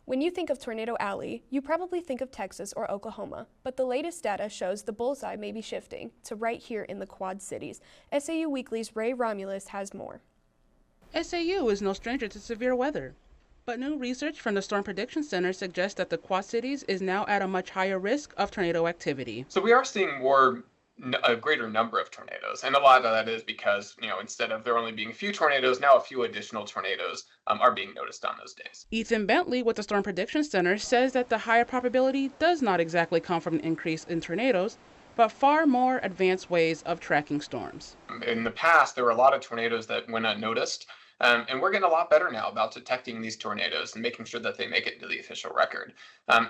When you think of Tornado Alley, you probably think of Texas or Oklahoma, but the latest data shows the bullseye may be shifting to right here in the Quad Cities. SAU Weekly's Ray Romilus has more. SAU is no stranger to severe weather, but new research from the Storm Prediction Center suggests that the Quad Cities is now at a much higher risk of tornado activity. So we are seeing a greater number of tornadoes, and a lot of that is because, instead of there only being a few tornadoes, now a few additional tornadoes are being noticed on those days. Ethan Bentley with the Storm Prediction Center says that the higher probability does not exactly come from an increase in tornadoes, but far more advanced ways of tracking storms. In the past, there were a lot of tornadoes that went unnoticed. And we're getting a lot better now about detecting these tornadoes and making sure that they make it into the official record,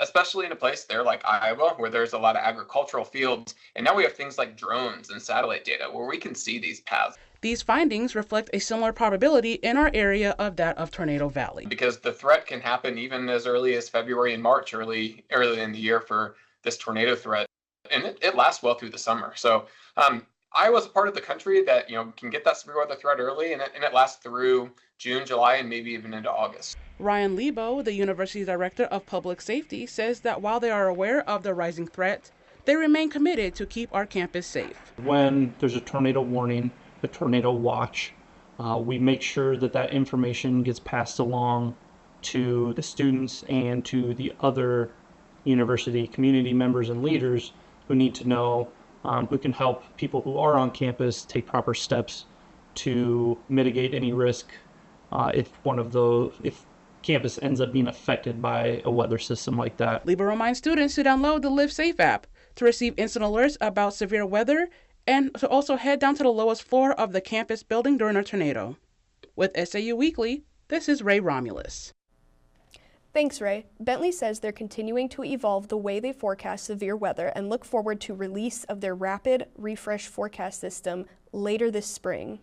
especially in a place there like Iowa, where there's a lot of agricultural fields. And now we have things like drones and satellite data where we can see these paths. These findings reflect a similar probability in our area of that of Tornado Valley. Because the threat can happen even as early as February and March, early in the year for this tornado threat. And it lasts well through the summer. So Iowa's a part of the country that can get that severe weather threat early, and it lasts through June, July, and maybe even into August. Ryan Lebo, the university director of public safety, says that while they are aware of the rising threat, they remain committed to keep our campus safe. When there's a tornado warning, a tornado watch, we make sure that information gets passed along to the students and to the other university community members and leaders who need to know, who can help people who are on campus take proper steps to mitigate any risk if campus ends up being affected by a weather system like that. Lebo reminds students to download the Live Safe app to receive instant alerts about severe weather and to also head down to the lowest floor of the campus building during a tornado. With SAU Weekly, this is Ray Romilus. Thanks, Ray. Bentley says they're continuing to evolve the way they forecast severe weather and look forward to release of their rapid refresh forecast system later this spring.